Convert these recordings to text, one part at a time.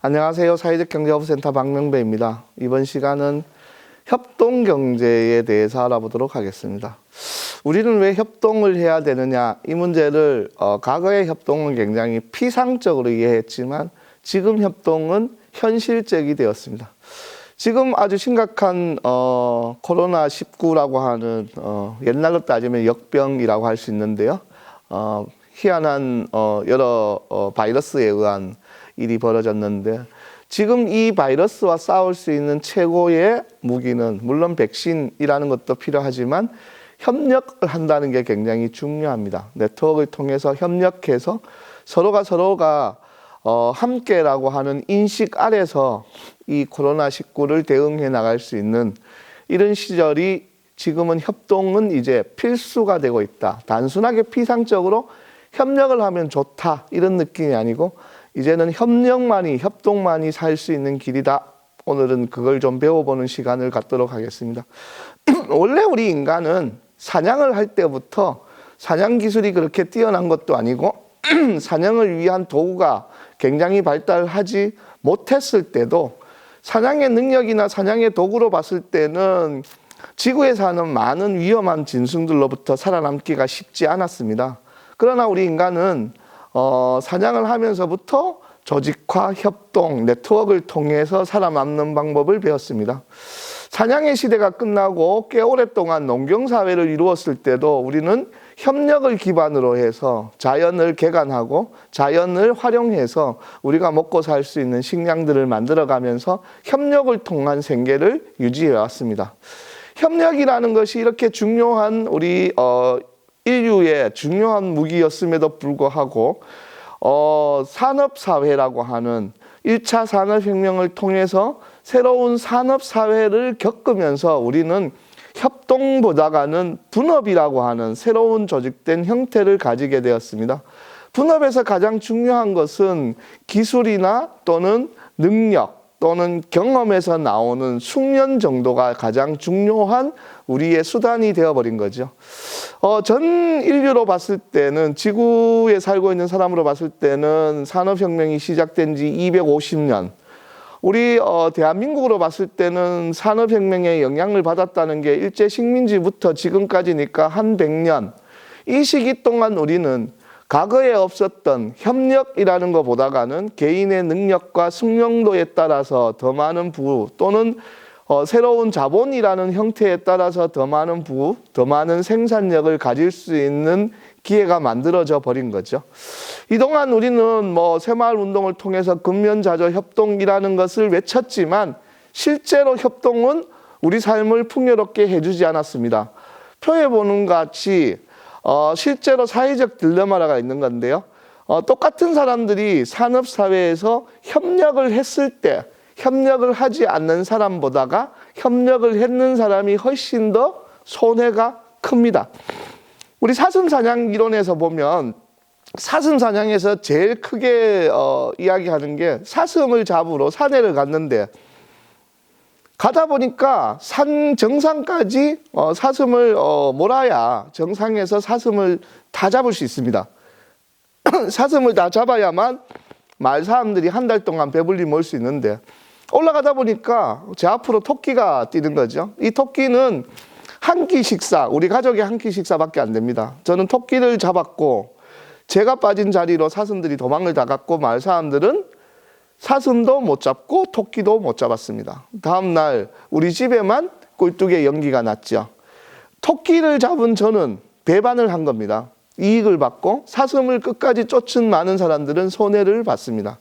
안녕하세요. 사회적 경제허브센터 박명배입니다. 이번 시간은 협동경제에 대해서 알아보도록 하겠습니다. 우리는 왜 협동을 해야 되느냐, 이 문제를 과거의 협동은 굉장히 피상적으로 이해했지만 지금 협동은 현실적이 되었습니다. 지금 아주 심각한 코로나19라고 하는 옛날로 따지면 역병이라고 할 수 있는데요. 희한한 여러 바이러스에 의한 일이 벌어졌는데, 지금 이 바이러스와 싸울 수 있는 최고의 무기는 물론 백신이라는 것도 필요하지만 협력을 한다는 게 굉장히 중요합니다. 네트워크를 통해서 협력해서 서로가 함께라고 하는 인식 아래서 이 코로나19를 대응해 나갈 수 있는 이런 시절이, 지금은 협동은 이제 필수가 되고 있다. 단순하게 피상적으로 협력을 하면 좋다 이런 느낌이 아니고, 이제는 협동만이 살 수 있는 길이다. 오늘은 그걸 좀 배워보는 시간을 갖도록 하겠습니다. 원래 우리 인간은 사냥을 할 때부터 사냥 기술이 그렇게 뛰어난 것도 아니고 사냥을 위한 도구가 굉장히 발달하지 못했을 때도 사냥의 능력이나 사냥의 도구로 봤을 때는 지구에 사는 많은 위험한 짐승들로부터 살아남기가 쉽지 않았습니다. 그러나 우리 인간은 사냥을 하면서부터 조직화, 협동, 네트워크를 통해서 살아남는 방법을 배웠습니다. 사냥의 시대가 끝나고 꽤 오랫동안 농경사회를 이루었을 때도 우리는 협력을 기반으로 해서 자연을 개간하고 자연을 활용해서 우리가 먹고 살 수 있는 식량들을 만들어가면서 협력을 통한 생계를 유지해 왔습니다. 협력이라는 것이 이렇게 중요한 우리 인류의 중요한 무기였음에도 불구하고 산업사회라고 하는 1차 산업혁명을 통해서 새로운 산업사회를 겪으면서 우리는 협동보다가는 분업이라고 하는 새로운 조직된 형태를 가지게 되었습니다. 분업에서 가장 중요한 것은 기술이나 또는 능력 또는 경험에서 나오는 숙련 정도가 가장 중요한 우리의 수단이 되어버린 거죠. 전 인류로 봤을 때는, 지구에 살고 있는 사람으로 봤을 때는 산업혁명이 시작된 지 250년, 우리 대한민국으로 봤을 때는 산업혁명의 영향을 받았다는 게 일제 식민지부터 지금까지니까 한 100년, 이 시기 동안 우리는 과거에 없었던 협력이라는 것보다는 개인의 능력과 숙련도에 따라서 더 많은 부유 또는 새로운 자본이라는 형태에 따라서 더 많은 부유, 더 많은 생산력을 가질 수 있는 기회가 만들어져 버린 거죠. 이동안 우리는 새마을운동을 통해서 근면자조 협동이라는 것을 외쳤지만 실제로 협동은 우리 삶을 풍요롭게 해주지 않았습니다. 표에 보는 것 같이 실제로 사회적 딜레마가 있는 건데요. 똑같은 사람들이 산업사회에서 협력을 했을 때 협력을 하지 않는 사람보다가 협력을 했는 사람이 훨씬 더 손해가 큽니다. 우리 사슴사냥 이론에서 보면 사슴사냥에서 제일 크게 이야기하는 게, 사슴을 잡으러 산에를 갔는데 가다 보니까 산 정상까지 사슴을 몰아야 정상에서 사슴을 다 잡을 수 있습니다. 사슴을 다 잡아야만 마을 사람들이 한 달 동안 배불리 먹을 수 있는데, 올라가다 보니까 제 앞으로 토끼가 뛰는 거죠. 이 토끼는 한 끼 식사, 우리 가족의 한 끼 식사밖에 안 됩니다. 저는 토끼를 잡았고 제가 빠진 자리로 사슴들이 도망을 다 갔고 마을 사람들은 사슴도 못 잡고 토끼도 못 잡았습니다. 다음 날 우리 집에만 꼴뚜기의 연기가 났죠. 토끼를 잡은 저는 배반을 한 겁니다. 이익을 받고 사슴을 끝까지 쫓은 많은 사람들은 손해를 봤습니다.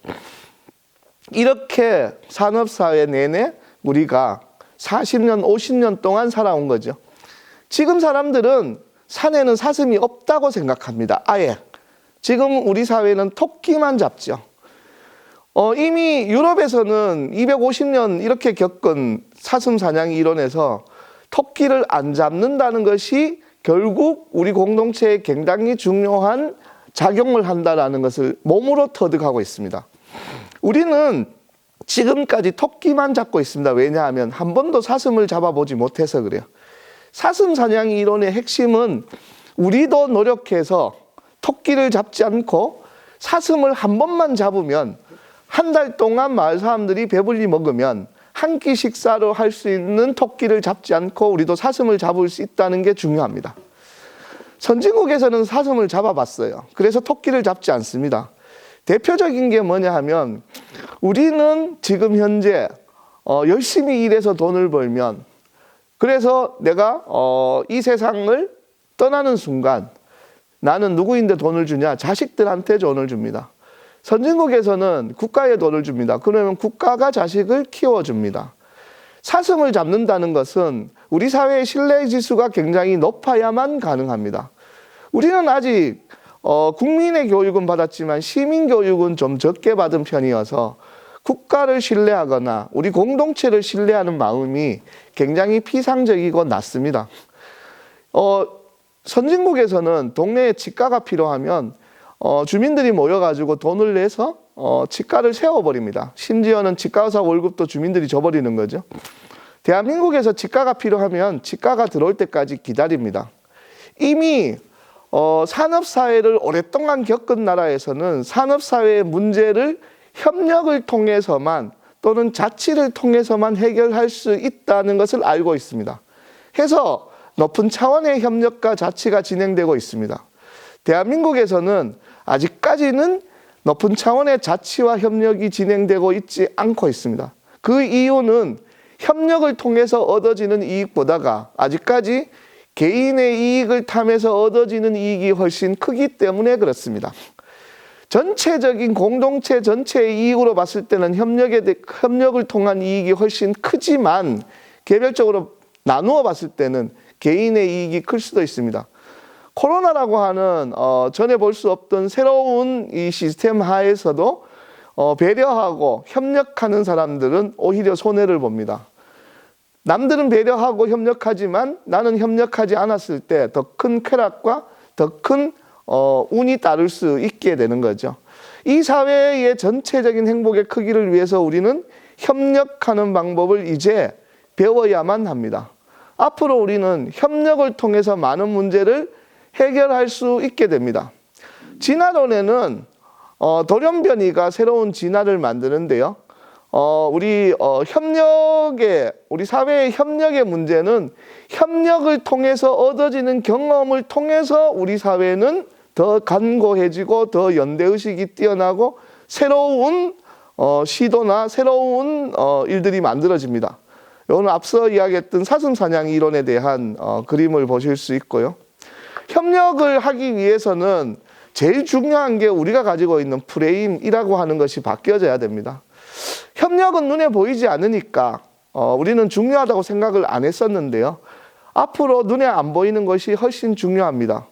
이렇게 산업사회 내내 우리가 40년, 50년 동안 살아온 거죠. 지금 사람들은 산에는 사슴이 없다고 생각합니다. 아예. 지금 우리 사회는 토끼만 잡죠. 이미 유럽에서는 250년 이렇게 겪은 사슴 사냥 이론에서 토끼를 안 잡는다는 것이 결국 우리 공동체에 굉장히 중요한 작용을 한다는 것을 몸으로 터득하고 있습니다. 우리는 지금까지 토끼만 잡고 있습니다. 왜냐하면 한 번도 사슴을 잡아보지 못해서 그래요. 사슴 사냥 이론의 핵심은 우리도 노력해서 토끼를 잡지 않고 사슴을 한 번만 잡으면 한 달 동안 마을 사람들이 배불리 먹으면 한 끼 식사로 할 수 있는 토끼를 잡지 않고 우리도 사슴을 잡을 수 있다는 게 중요합니다. 선진국에서는 사슴을 잡아봤어요. 그래서 토끼를 잡지 않습니다. 대표적인 게 뭐냐 하면 우리는 지금 현재 열심히 일해서 돈을 벌면, 그래서 내가 이 세상을 떠나는 순간 나는 누구인데 돈을 주냐? 자식들한테 돈을 줍니다. 선진국에서는 국가에 돈을 줍니다. 그러면 국가가 자식을 키워줍니다. 사슴을 잡는다는 것은 우리 사회의 신뢰 지수가 굉장히 높아야만 가능합니다. 우리는 아직 국민의 교육은 받았지만 시민 교육은 좀 적게 받은 편이어서 국가를 신뢰하거나 우리 공동체를 신뢰하는 마음이 굉장히 피상적이고 낮습니다. 선진국에서는 동네에 치과가 필요하면 주민들이 모여가지고 돈을 내서 치과를 세워버립니다. 심지어는 치과 의사 월급도 주민들이 줘버리는 거죠. 대한민국에서 치과가 필요하면 치과가 들어올 때까지 기다립니다. 이미 산업사회를 오랫동안 겪은 나라에서는 산업사회의 문제를 협력을 통해서만 또는 자치를 통해서만 해결할 수 있다는 것을 알고 있습니다. 해서 높은 차원의 협력과 자치가 진행되고 있습니다. 대한민국에서는 아직까지는 높은 차원의 자치와 협력이 진행되고 있지 않고 있습니다. 그 이유는 협력을 통해서 얻어지는 이익보다가 아직까지 개인의 이익을 탐해서 얻어지는 이익이 훨씬 크기 때문에 그렇습니다. 전체적인 공동체 전체의 이익으로 봤을 때는 협력을 통한 이익이 훨씬 크지만 개별적으로 나누어 봤을 때는 개인의 이익이 클 수도 있습니다. 코로나라고 하는 전에 볼 수 없던 새로운 이 시스템 하에서도 배려하고 협력하는 사람들은 오히려 손해를 봅니다. 남들은 배려하고 협력하지만 나는 협력하지 않았을 때 더 큰 쾌락과 더 큰 운이 따를 수 있게 되는 거죠. 이 사회의 전체적인 행복의 크기를 위해서 우리는 협력하는 방법을 이제 배워야만 합니다. 앞으로 우리는 협력을 통해서 많은 문제를 해결할 수 있게 됩니다. 진화론에는 돌연변이가 새로운 진화를 만드는데요. 우리 사회의 협력의 문제는 협력을 통해서 얻어지는 경험을 통해서 우리 사회는 더 간고해지고 더 연대의식이 뛰어나고 새로운 시도나 새로운 일들이 만들어집니다. 오늘 앞서 이야기했던 사슴사냥 이론에 대한 그림을 보실 수 있고요. 협력을 하기 위해서는 제일 중요한 게 우리가 가지고 있는 프레임이라고 하는 것이 바뀌어져야 됩니다. 협력은 눈에 보이지 않으니까 우리는 중요하다고 생각을 안 했었는데요. 앞으로 눈에 안 보이는 것이 훨씬 중요합니다.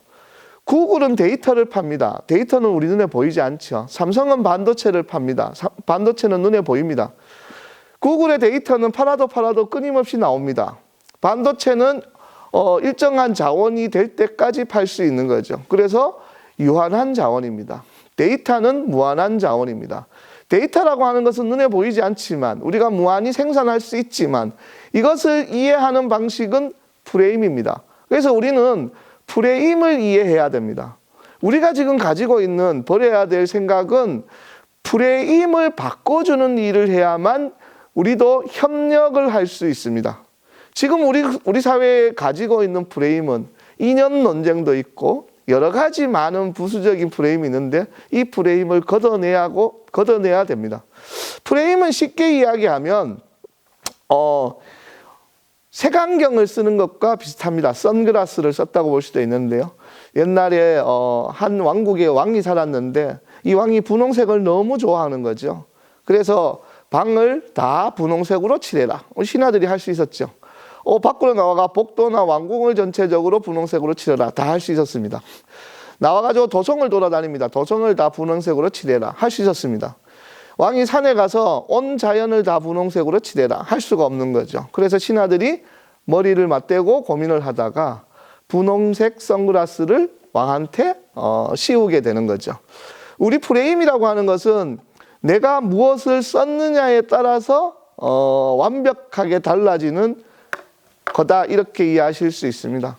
구글은 데이터를 팝니다. 데이터는 우리 눈에 보이지 않죠. 삼성은 반도체를 팝니다. 반도체는 눈에 보입니다. 구글의 데이터는 팔아도 끊임없이 나옵니다. 반도체는 일정한 자원이 될 때까지 팔 수 있는 거죠. 그래서 유한한 자원입니다. 데이터는 무한한 자원입니다. 데이터라고 하는 것은 눈에 보이지 않지만 우리가 무한히 생산할 수 있지만 이것을 이해하는 방식은 프레임입니다. 그래서 우리는 프레임을 이해해야 됩니다. 우리가 지금 가지고 있는 버려야 될 생각은 프레임을 바꿔주는 일을 해야만 우리도 협력을 할 수 있습니다. 지금 우리 사회에 가지고 있는 프레임은 이념 논쟁도 있고 여러 가지 많은 부수적인 프레임이 있는데 이 프레임을 걷어내야 됩니다. 프레임은 쉽게 이야기하면 색안경을 쓰는 것과 비슷합니다. 선글라스를 썼다고 볼 수도 있는데요. 옛날에 한 왕국에 왕이 살았는데 이 왕이 분홍색을 너무 좋아하는 거죠. 그래서 방을 다 분홍색으로 칠해라. 신하들이 할 수 있었죠. 밖으로 나와가 복도나 왕궁을 전체적으로 분홍색으로 칠해라. 다 할 수 있었습니다. 나와가지고 도성을 돌아다닙니다. 도성을 다 분홍색으로 칠해라. 할 수 있었습니다. 왕이 산에 가서 온 자연을 다 분홍색으로 칠해라. 할 수가 없는 거죠. 그래서 신하들이 머리를 맞대고 고민을 하다가 분홍색 선글라스를 왕한테 씌우게 되는 거죠. 우리 프레임이라고 하는 것은 내가 무엇을 썼느냐에 따라서 완벽하게 달라지는 거다, 이렇게 이해하실 수 있습니다.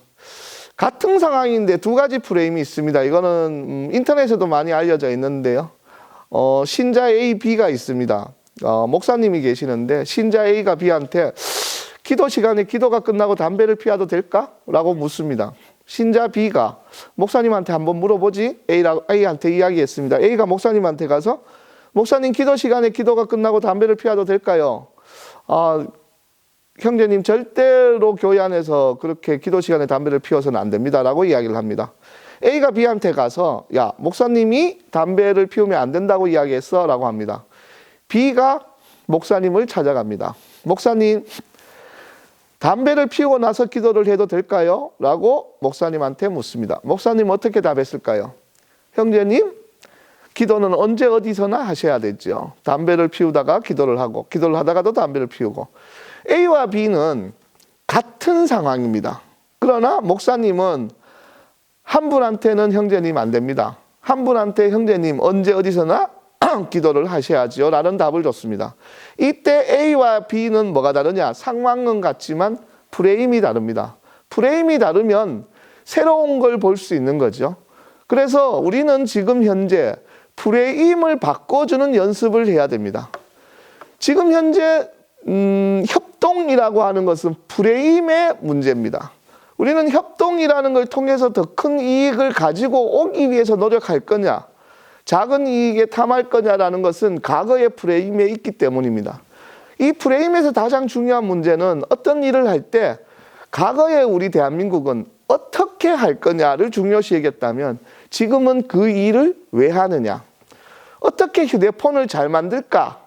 같은 상황인데 두 가지 프레임이 있습니다. 이거는 인터넷에도 많이 알려져 있는데요. 신자 A, B가 있습니다. 목사님이 계시는데 신자 A가 B한테 기도 시간에 기도가 끝나고 담배를 피워도 될까? 라고 묻습니다. 신자 B가 목사님한테 한번 물어보지? A한테 이야기했습니다. A가 목사님한테 가서 목사님 기도 시간에 기도가 끝나고 담배를 피워도 될까요? 형제님 절대로 교회 안에서 그렇게 기도 시간에 담배를 피워서는 안 됩니다. 라고 이야기를 합니다. A가 B한테 가서 야 목사님이 담배를 피우면 안 된다고 이야기했어 라고 합니다. B가 목사님을 찾아갑니다. 목사님 담배를 피우고 나서 기도를 해도 될까요? 라고 목사님한테 묻습니다. 목사님 어떻게 답했을까요? 형제님 기도는 언제 어디서나 하셔야 되죠. 담배를 피우다가 기도를 하고 기도를 하다가도 담배를 피우고. A와 B는 같은 상황입니다. 그러나 목사님은 한 분한테는 형제님 안 됩니다. 한 분한테 형제님 언제 어디서나 기도를 하셔야지요 라는 답을 줬습니다. 이때 A와 B는 뭐가 다르냐? 상황은 같지만 프레임이 다릅니다. 프레임이 다르면 새로운 걸 볼 수 있는 거죠. 그래서 우리는 지금 현재 프레임을 바꿔주는 연습을 해야 됩니다. 지금 현재 협동이라고 하는 것은 프레임의 문제입니다. 우리는 협동이라는 걸 통해서 더 큰 이익을 가지고 오기 위해서 노력할 거냐, 작은 이익에 탐할 거냐라는 것은 과거의 프레임에 있기 때문입니다. 이 프레임에서 가장 중요한 문제는 어떤 일을 할 때 과거에 우리 대한민국은 어떻게 할 거냐를 중요시 여겼다면 지금은 그 일을 왜 하느냐, 어떻게 휴대폰을 잘 만들까,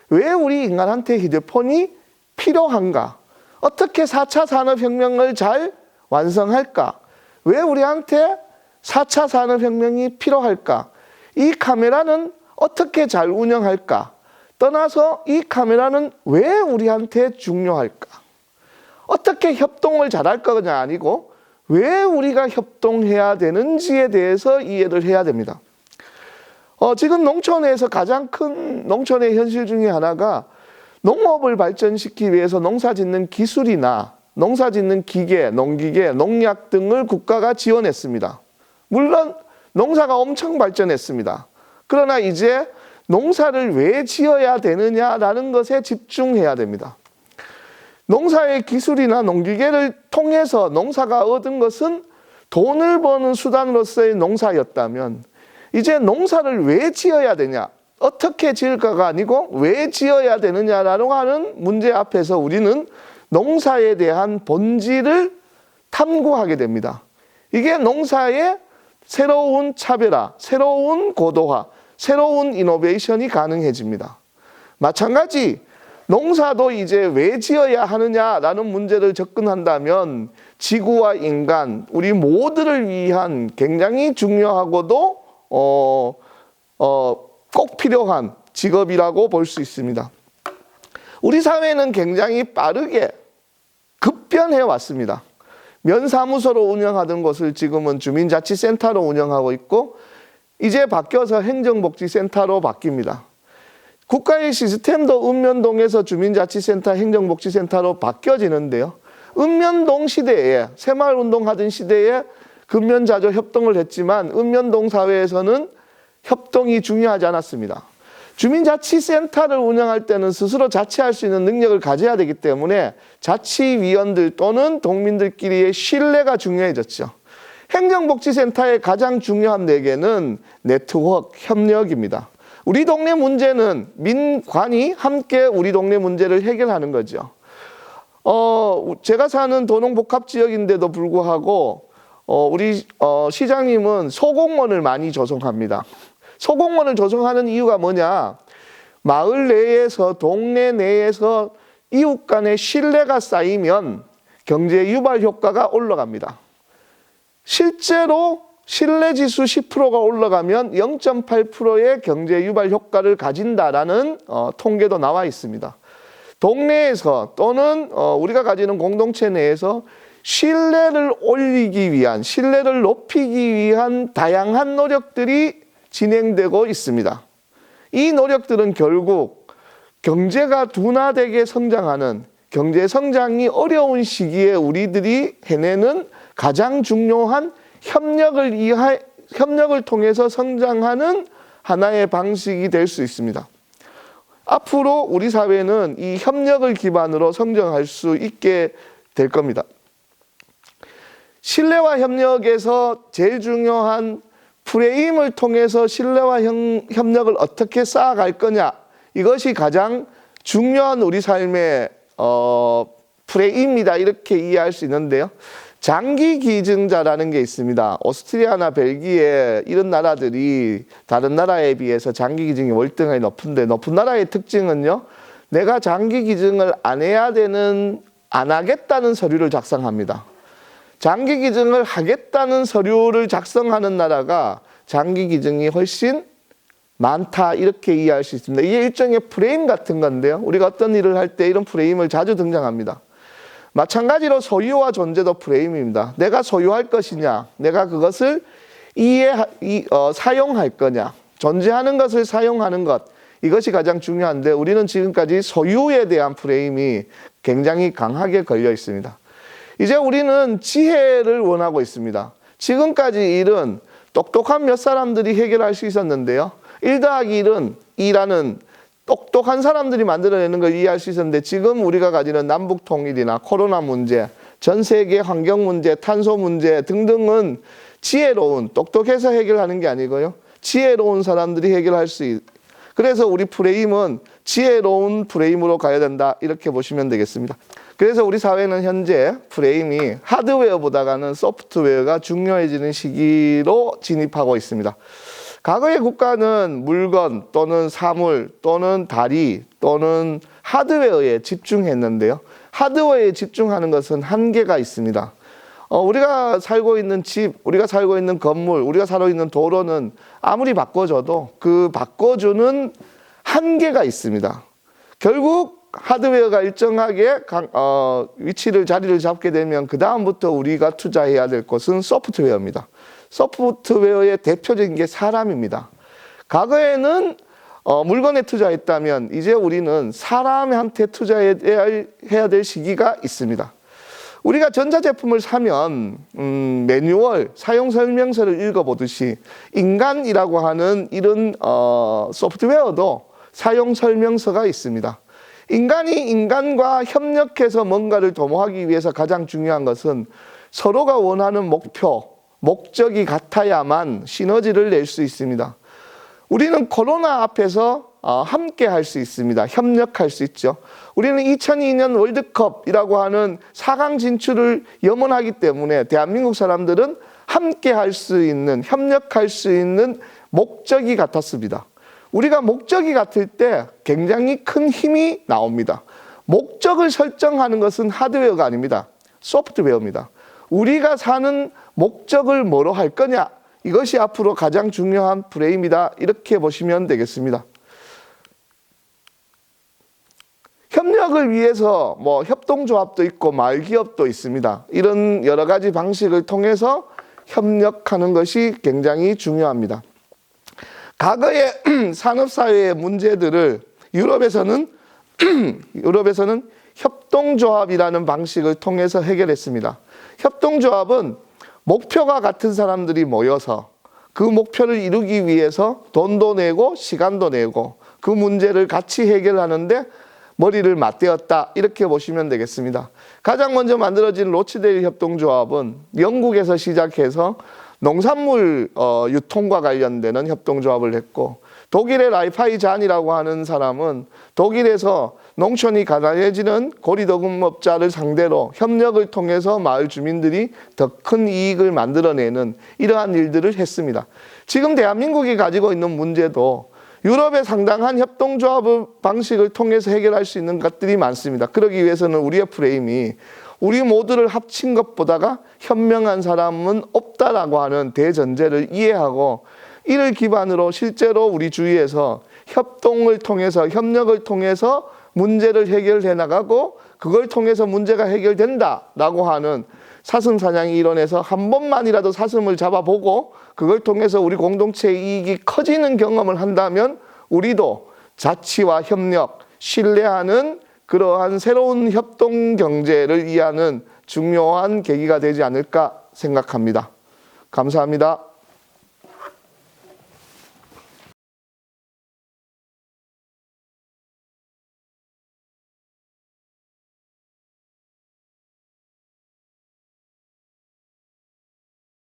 왜 우리 인간한테 휴대폰이 필요한가, 어떻게 4차 산업혁명을 잘 완성할까, 왜 우리한테 4차 산업혁명이 필요할까, 이 카메라는 어떻게 잘 운영할까, 떠나서 이 카메라는 왜 우리한테 중요할까, 어떻게 협동을 잘할 거냐 아니고 왜 우리가 협동해야 되는지에 대해서 이해를 해야 됩니다. 지금 농촌에서 가장 큰 농촌의 현실 중에 하나가 농업을 발전시키기 위해서 농사짓는 기술이나 농사짓는 기계, 농기계, 농약 등을 국가가 지원했습니다. 물론 농사가 엄청 발전했습니다. 그러나 이제 농사를 왜 지어야 되느냐라는 것에 집중해야 됩니다. 농사의 기술이나 농기계를 통해서 농사가 얻은 것은 돈을 버는 수단으로서의 농사였다면 이제 농사를 왜 지어야 되냐, 어떻게 지을까가 아니고 왜 지어야 되느냐라고 하는 문제 앞에서 우리는 농사에 대한 본질을 탐구하게 됩니다. 이게 농사의 새로운 차별화, 새로운 고도화, 새로운 이노베이션이 가능해집니다. 마찬가지 농사도 이제 왜 지어야 하느냐라는 문제를 접근한다면 지구와 인간, 우리 모두를 위한 굉장히 중요하고도 꼭 필요한 직업이라고 볼 수 있습니다. 우리 사회는 굉장히 빠르게 급변해 왔습니다. 면사무소로 운영하던 것을 지금은 주민자치센터로 운영하고 있고 이제 바뀌어서 행정복지센터로 바뀝니다. 국가의 시스템도 읍면동에서 주민자치센터, 행정복지센터로 바뀌어지는데요. 읍면동 시대에, 새마을운동 하던 시대에 근면자조 협동을 했지만 읍면동 사회에서는 협동이 중요하지 않았습니다. 주민자치센터를 운영할 때는 스스로 자치할 수 있는 능력을 가져야 되기 때문에 자치위원들 또는 동민들끼리의 신뢰가 중요해졌죠. 행정복지센터의 가장 중요한 내계는 네트워크, 협력입니다. 우리 동네 문제는 민관이 함께 우리 동네 문제를 해결하는 거죠. 제가 사는 도농복합지역인데도 불구하고 우리 시장님은 소공원을 많이 조성합니다. 소공원을 조성하는 이유가 뭐냐? 마을 내에서, 동네 내에서 이웃 간의 신뢰가 쌓이면 경제 유발 효과가 올라갑니다. 실제로 신뢰지수 10%가 올라가면 0.8%의 경제 유발 효과를 가진다라는 통계도 나와 있습니다. 동네에서 또는 우리가 가지는 공동체 내에서 신뢰를 올리기 위한, 신뢰를 높이기 위한 다양한 노력들이 진행되고 있습니다. 이 노력들은 결국 경제가 둔화되게 성장하는, 경제 성장이 어려운 시기에 우리들이 해내는 가장 중요한 협력을 통해서 성장하는 하나의 방식이 될 수 있습니다. 앞으로 우리 사회는 이 협력을 기반으로 성장할 수 있게 될 겁니다. 신뢰와 협력에서 제일 중요한 프레임을 통해서 신뢰와 협력을 어떻게 쌓아갈 거냐, 이것이 가장 중요한 우리 삶의 프레임이다, 이렇게 이해할 수 있는데요. 장기 기증자라는 게 있습니다. 오스트리아나 벨기에 이런 나라들이 다른 나라에 비해서 장기 기증이 월등하게 높은데, 높은 나라의 특징은요, 내가 장기 기증을 안 하겠다는 서류를 작성합니다. 장기 기증을 하겠다는 서류를 작성하는 나라가 장기 기증이 훨씬 많다, 이렇게 이해할 수 있습니다. 이게 일종의 프레임 같은 건데요. 우리가 어떤 일을 할 때 이런 프레임을 자주 등장합니다. 마찬가지로 소유와 존재도 프레임입니다. 내가 소유할 것이냐, 내가 그것을 사용할 거냐, 존재하는 것을 사용하는 것, 이것이 가장 중요한데, 우리는 지금까지 소유에 대한 프레임이 굉장히 강하게 걸려 있습니다. 이제 우리는 지혜를 원하고 있습니다. 지금까지 일은 똑똑한 몇 사람들이 해결할 수 있었는데요. 1 더하기 1은 2라는 똑똑한 사람들이 만들어내는 걸 이해할 수 있었는데, 지금 우리가 가지는 남북 통일이나 코로나 문제, 전 세계 환경 문제, 탄소 문제 등등은 지혜로운, 똑똑해서 해결하는 게 아니고요, 지혜로운 사람들이 해결할 수 있. 그래서 우리 프레임은 지혜로운 프레임으로 가야 된다, 이렇게 보시면 되겠습니다. 그래서 우리 사회는 현재 프레임이 하드웨어보다는 소프트웨어가 중요해지는 시기로 진입하고 있습니다. 과거의 국가는 물건 또는 사물 또는 다리 또는 하드웨어에 집중했는데요. 하드웨어에 집중하는 것은 한계가 있습니다. 우리가 살고 있는 집, 우리가 살고 있는 건물, 우리가 살고 있는 도로는 아무리 바꿔줘도 그 바꿔주는 한계가 있습니다. 결국 하드웨어가 일정하게 자리를 잡게 되면 그 다음부터 우리가 투자해야 될 것은 소프트웨어입니다. 소프트웨어의 대표적인 게 사람입니다. 과거에는 물건에 투자했다면 이제 우리는 사람한테 투자해야 될 시기가 있습니다. 우리가 전자제품을 사면 매뉴얼, 사용설명서를 읽어보듯이 인간이라고 하는 이런 소프트웨어도 사용설명서가 있습니다. 인간이 인간과 협력해서 뭔가를 도모하기 위해서 가장 중요한 것은 서로가 원하는 목적이 같아야만 시너지를 낼 수 있습니다. 우리는 코로나 앞에서 함께 할 수 있습니다. 협력할 수 있죠. 우리는 2002년 월드컵이라고 하는 4강 진출을 염원하기 때문에 대한민국 사람들은 함께 할 수 있는, 협력할 수 있는 목적이 같았습니다. 우리가 목적이 같을 때 굉장히 큰 힘이 나옵니다. 목적을 설정하는 것은 하드웨어가 아닙니다. 소프트웨어입니다. 우리가 사는 목적을 뭐로 할 거냐, 이것이 앞으로 가장 중요한 프레임이다, 이렇게 보시면 되겠습니다. 협력을 위해서 협동조합도 있고 마을기업도 있습니다. 이런 여러 가지 방식을 통해서 협력하는 것이 굉장히 중요합니다. 과거의 산업사회의 문제들을 유럽에서는 협동조합이라는 방식을 통해서 해결했습니다. 협동조합은 목표가 같은 사람들이 모여서 그 목표를 이루기 위해서 돈도 내고 시간도 내고 그 문제를 같이 해결하는데 머리를 맞대었다, 이렇게 보시면 되겠습니다. 가장 먼저 만들어진 로치데일 협동조합은 영국에서 시작해서 농산물 유통과 관련되는 협동조합을 했고, 독일의 라이파이잔이라고 하는 사람은 독일에서 농촌이 가난해지는 고리도금업자를 상대로 협력을 통해서 마을 주민들이 더 큰 이익을 만들어내는 이러한 일들을 했습니다. 지금 대한민국이 가지고 있는 문제도 유럽의 상당한 협동조합 방식을 통해서 해결할 수 있는 것들이 많습니다. 그러기 위해서는 우리의 프레임이 우리 모두를 합친 것보다가 현명한 사람은 없다라고 하는 대전제를 이해하고, 이를 기반으로 실제로 우리 주위에서 협동을 통해서, 협력을 통해서 문제를 해결해 나가고, 그걸 통해서 문제가 해결된다라고 하는 사슴사냥 이론에서 한 번만이라도 사슴을 잡아보고 그걸 통해서 우리 공동체의 이익이 커지는 경험을 한다면 우리도 자치와 협력, 신뢰하는 그러한 새로운 협동 경제를 이해하는 중요한 계기가 되지 않을까 생각합니다. 감사합니다.